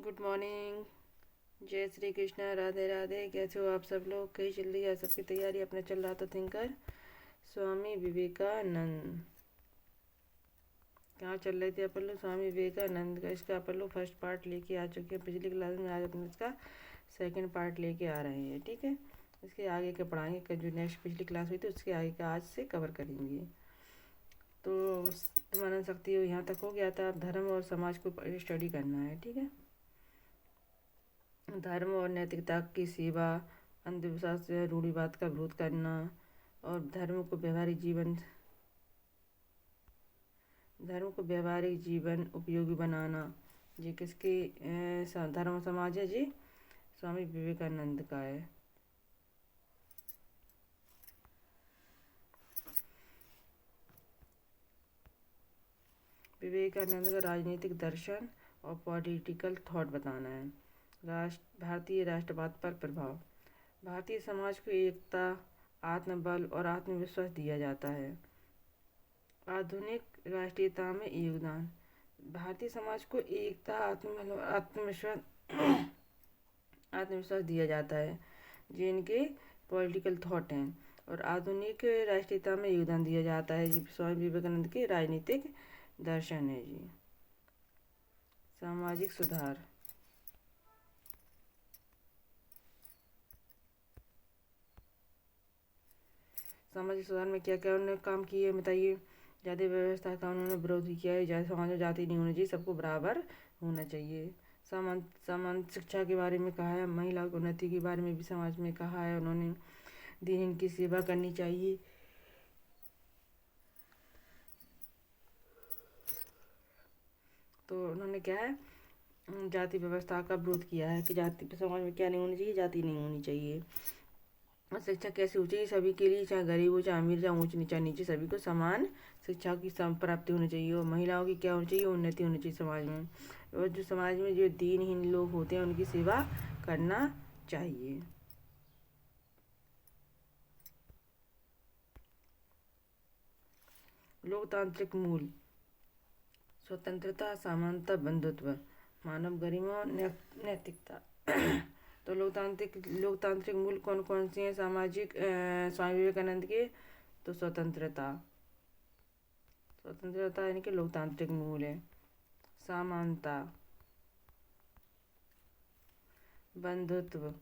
Good morning. जय श्री कृष्णा, राधे राधे। कैसे हो आप सब लोग? कहीं चल रही है सबकी तैयारी? अपना चल रहा था थिंकर स्वामी विवेकानंद। कहाँ चल रहे थे अपन लोग? स्वामी विवेकानंद का इसका अपन लोग फर्स्ट पार्ट लेके आ चुके हैं पिछली क्लास में। आज अपन इसका सेकंड पार्ट लेके आ रहे हैं, ठीक है। इसके आगे का पढ़ाएंगे, जो नेक्स्ट पिछली क्लास हुई थी उसके आगे का आज से कवर करेंगे। तो मनन शक्ति यहाँ तक हो गया था। अब धर्म और समाज को स्टडी करना है, ठीक है। धर्म और नैतिकता की सेवा, अंधविश्वास से रूढ़िवाद का विरोध करना और धर्म को व्यवहारिक जीवन उपयोगी बनाना। ये किसके धर्म समाज है जी? स्वामी विवेकानंद का है। विवेकानंद का राजनीतिक दर्शन और पॉलिटिकल थॉट बताना है। भारतीय राष्ट्रवाद पर प्रभाव। भारतीय समाज को एकता, आत्मबल और आत्मविश्वास दिया जाता है। आधुनिक राष्ट्रीयता में योगदान। भारतीय समाज को एकता, आत्मबल और आत्मविश्वास दिया जाता है, जिनके पॉलिटिकल थॉट हैं। और आधुनिक राष्ट्रीयता में योगदान दिया जाता है जी। स्वामी विवेकानंद के राजनीतिक दर्शन है जी। सामाजिक सुधार। सामाजिक सुधार में क्या क्या उन्होंने काम किए बताइए। जाति व्यवस्था का उन्होंने विरोध किया है। जाति समाज में जाति नहीं होनी चाहिए, सबको बराबर होना चाहिए। समान शिक्षा के बारे में कहा है। महिला की उन्नति के बारे में भी समाज में कहा है उन्होंने। दीन की सेवा करनी चाहिए। तो उन्होंने क्या है, जाति व्यवस्था का विरोध किया है कि जाति समाज में क्या नहीं होनी चाहिए, जाति नहीं होनी चाहिए। और शिक्षा कैसी होनी चाहिए? सभी के लिए, चाहे गरीब हो, चाहे अमीर, चाहे ऊंच नीचा नीचे, सभी को समान शिक्षा की प्राप्ति होनी चाहिए। और महिलाओं की क्या होनी चाहिए? उन्नति होनी चाहिए समाज में। और जो समाज में जो दीनहीन लोग होते हैं उनकी सेवा करना चाहिए। लोकतांत्रिक मूल। स्वतंत्रता, समानता, बंधुत्व, मानव गरिमा और नैतिकता। तो लोकतांत्रिक मूल कौन कौन से हैं सामाजिक स्वामी विवेकानंद के? तो स्वतंत्रता यानी कि लोकतांत्रिक मूल है। समानता, बंधुत्व,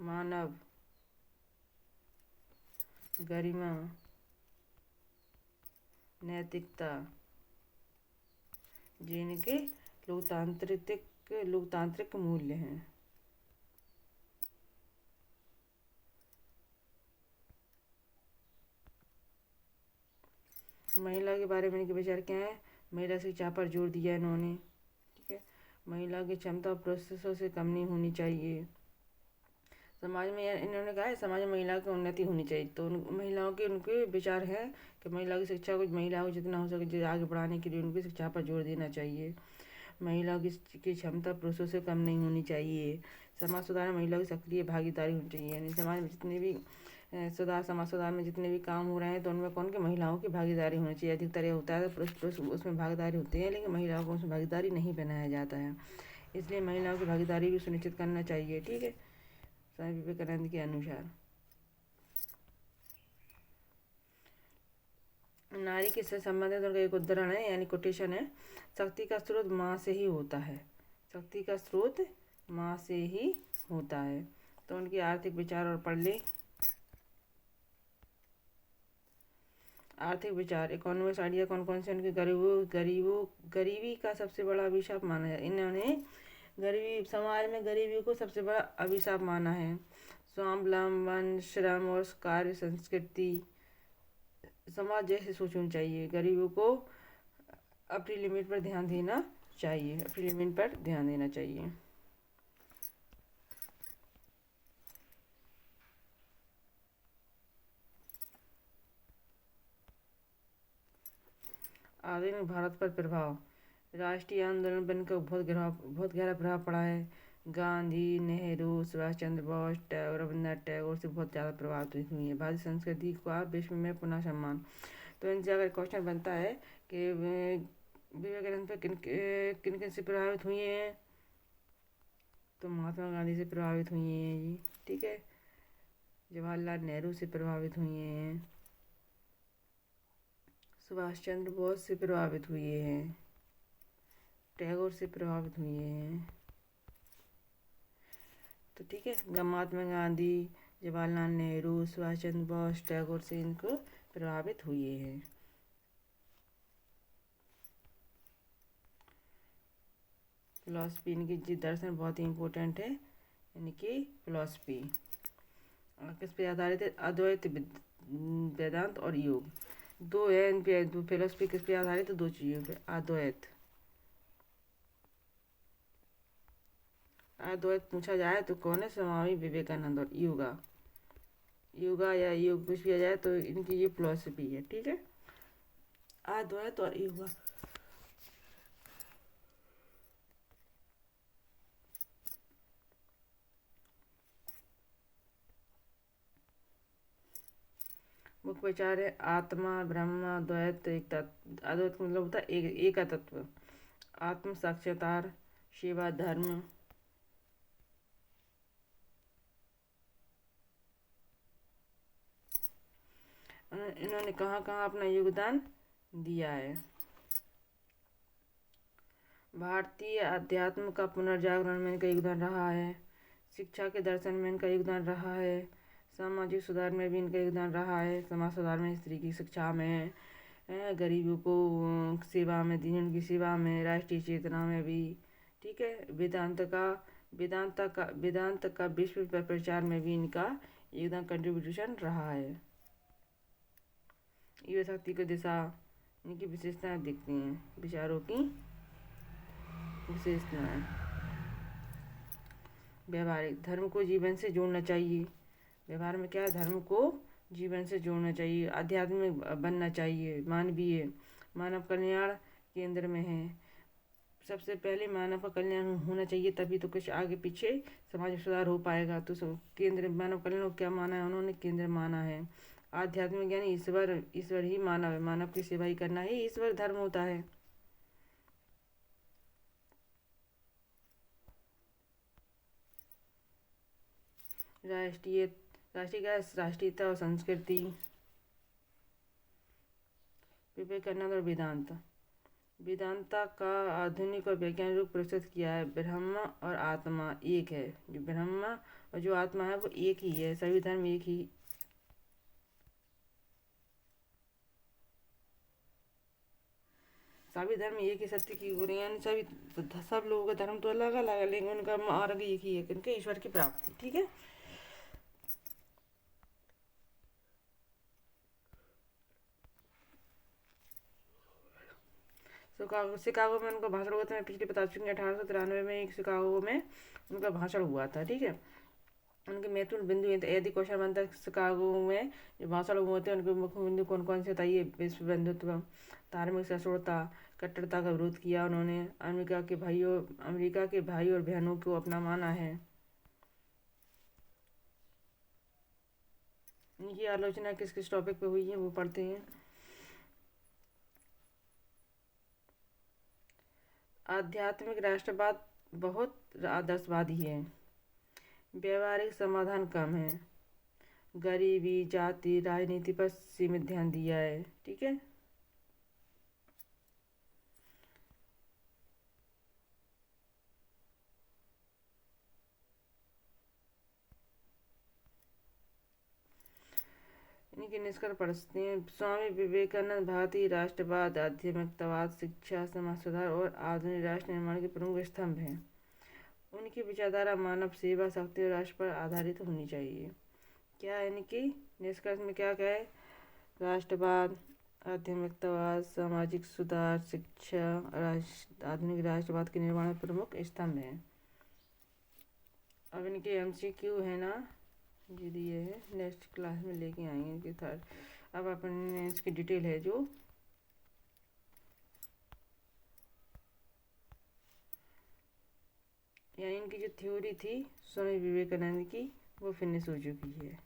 मानव गरिमा, नैतिकता, जिनके लोकतांत्रिक मूल्य हैं। महिला के बारे में इनके विचार क्या है? महिला शिक्षा पर जोर दिया इन्होंने, ठीक है। महिला की क्षमता पुरुषों से कम नहीं होनी चाहिए। समाज में इन्होंने कहा है समाज में महिला की उन्नति होनी चाहिए। तो महिलाओं के उनके विचार हैं कि महिला की शिक्षा को, महिला को जितना हो सके आगे बढ़ाने के लिए उनकी शिक्षा पर जोर देना चाहिए। महिला की क्षमता पुरुषों से कम नहीं होनी चाहिए। समाज सुधार में महिला की सक्रिय भागीदारी होनी चाहिए। यानी समाज में जितने भी समाज सुधार में जितने भी काम हो रहे हैं तो उनमें कौन की महिलाओं की भागीदारी होनी चाहिए। अधिकतर ये होता है पुरुष उसमें भागीदारी होती है, लेकिन महिलाओं को उसमें भागीदारी नहीं बनाया जाता है। इसलिए महिलाओं की भागीदारी भी सुनिश्चित करना चाहिए, ठीक है, स्वामी विवेकानंद के अनुसार। नारी के से संबंधित उनका एक उदाहरण है, यानी कोटेशन है। शक्ति का स्रोत माँ से ही होता है। शक्ति का स्रोत माँ से ही होता है। तो उनके आर्थिक विचार और पढ़ ले। आर्थिक विचार, इकोनॉमिक्स आइडिया कौन कौन से उनके? गरीबी का सबसे बड़ा अभिशाप माना है। इन्होंने गरीबी, समाज में गरीबी को सबसे बड़ा अभिशाप माना है। स्वावलंबन, श्रम और कार्य संस्कृति, समाज जैसे सोचनी चाहिए। गरीबों को अपनी लिमिट पर ध्यान देना चाहिए, अपनी लिमिट पर ध्यान देना चाहिए। आधुनिक भारत पर प्रभाव। राष्ट्रीय आंदोलन बनकर बहुत गहरा प्रभाव पड़ा है। गांधी, नेहरू, सुभाष चंद्र बोस, टैगोर, रविन्द्रनाथ टैगोर से बहुत ज़्यादा प्रभावित हुई है। भारतीय संस्कृति का विश्व में पुनः सम्मान। तो इनसे अगर क्वेश्चन बनता है कि विवेकानंद पर किन किन किन से प्रभावित हुई हैं? तो महात्मा गांधी से प्रभावित हुई हैं जी, ठीक है। जवाहरलाल नेहरू से प्रभावित हुई हैं। सुभाष चंद्र बोस से प्रभावित हुए हैं। टैगोर से प्रभावित हुए हैं। तो ठीक है, महात्मा गांधी, जवाहरलाल नेहरू, सुभाष चंद्र बोस, टैगोर से इनको प्रभावित हुए हैं। फिलॉसफी इनकी जी दर्शन बहुत ही इम्पोर्टेंट है, यानी कि फिलॉसफी किस पे आधारित है? अद्वैत, वेदांत और योग, दो है इन पे। फिलॉसफी किस पे आधारित है? दो चीज़ों पे। अद्वैत, अद्वैत पूछा जाए तो कौन है? स्वामी विवेकानंद। और योगा, योगा या योग कुछ भी आ जाए तो इनकी ये फिलॉसफी है, ठीक है। अद्वैत और योगा। मुख्य विचार है आत्मा, ब्रह्म, द्वैत, एक तत्व। अद्वैत मतलब होता है एक तत्व। आत्म साक्षात्कार, सेवा, धर्म। इन्होंने कहाँ कहाँ अपना योगदान दिया है? भारतीय अध्यात्म का पुनर्जागरण में इनका योगदान रहा है। शिक्षा के दर्शन में इनका योगदान रहा है। सामाजिक सुधार में भी इनका योगदान रहा है। समाज सुधार में, स्त्री की शिक्षा में, गरीबों को सेवा में, दीन की सेवा में, राष्ट्रीय चेतना में भी, ठीक है। वेदांत का विश्व पर प्रचार में भी इनका योगदान, कंट्रीब्यूशन रहा है। युवा शक्ति को दिशा, इनकी विशेषताएं दिखती हैं। विचारों की विशेषताएं। व्यवहारिक, धर्म को जीवन से जोड़ना चाहिए। व्यवहार में क्या है? धर्म को जीवन से जोड़ना चाहिए। आध्यात्मिक बनना चाहिए। मानवीय, मानव कल्याण केंद्र में है। सबसे पहले मानव का कल्याण होना चाहिए, तभी तो कुछ आगे पीछे समाज में सुधार हो पाएगा। तो केंद्र, मानव कल्याण को क्या माना है उन्होंने? केंद्र माना है। आध्यात्मिक यानी ईश्वर, ईश्वर ही मानव है। मानव की सेवा ही करना ही ईश्वर धर्म होता है। राष्ट्रीय, राष्ट्रीयता और संस्कृति। विवेकानंद और वेदांत। वेदांता का आधुनिक और वैज्ञानिक रूप प्रस्तुत किया है। ब्रह्म और आत्मा एक है। जो ब्रह्म और जो आत्मा है वो एक ही है। सभी धर्म एक ही, सभी धर्म एक ही सत्य की ओर, यानी सब लोगों का धर्म तो अलग अलग है, लेकिन उनका मार्ग एक ही है, उनके ईश्वर की प्राप्ति, ठीक है। शिकागो में उनका भाषण हुआ था। मैं पिछले बता चुकी हूँ, 1893 में एक शिकागो में उनका भाषण हुआ था, ठीक है। उनके महत्वपूर्ण बिंदु यदि क्वेश्चन बनता है शिकागो में जो भाषण हुए थे उनके मुख्य बिंदु कौन कौन से बताइए? विश्व बंधुत्व, धार्मिक सहिष्णुता, कट्टरता का विरोध किया उन्होंने, अमेरिका के भाई और बहनों को अपना माना है। इनकी आलोचना किस किस टॉपिक पे हुई है वो पढ़ते हैं। आध्यात्मिक राष्ट्रवाद बहुत आदर्शवादी है। व्यवहारिक समाधान कम है। गरीबी, जाति, राजनीति पर सीमित ध्यान दिया है, ठीक है। इनके निष्कर्ष पढ़ते हैं। स्वामी विवेकानंद भारतीय राष्ट्रवाद, आध्यात्मिकतावाद, शिक्षा, समाज सुधार और आधुनिक राष्ट्र निर्माण के प्रमुख स्तंभ हैं। उनकी विचारधारा मानव सेवा, शक्ति और राष्ट्र पर आधारित होनी चाहिए। क्या है इनकी निष्कर्ष में? क्या क्या है? राष्ट्रवाद, आध्यात्मिकतावाद, सामाजिक सुधार, शिक्षा, आधुनिक राष्ट्रवाद के निर्माण में प्रमुख स्तंभ हैं। अब इनके MCQ है ना जी, दिए है, नेक्स्ट क्लास में लेके आएंगे इनके थर्ड। अब अपने इसकी डिटेल है जो यानी इनकी जो थ्योरी थी स्वामी विवेकानंद की वो फिनिश हो चुकी है।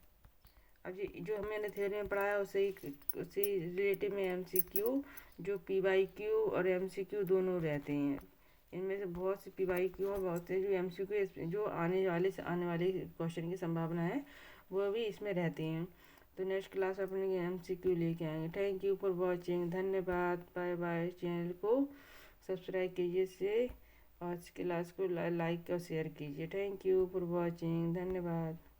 अब ये जो मैंने थ्योरी में पढ़ाया उसी रिलेटिव में एमसीक्यू, जो पीवाईक्यू और एमसीक्यू दोनों रहते हैं। इनमें से बहुत से पीवाईक्यू और बहुत से जो एमसीक्यू जो आने वाले क्वेश्चन की संभावना है वो भी इसमें रहती हैं। तो नेक्स्ट क्लास अपने एमसीक्यू लेके आएंगे। थैंक यू फॉर वॉचिंग, धन्यवाद, बाय बाय। चैनल को सब्सक्राइब कीजिए से और इस क्लास को लाइक और शेयर कीजिए। थैंक यू फॉर वॉचिंग, धन्यवाद।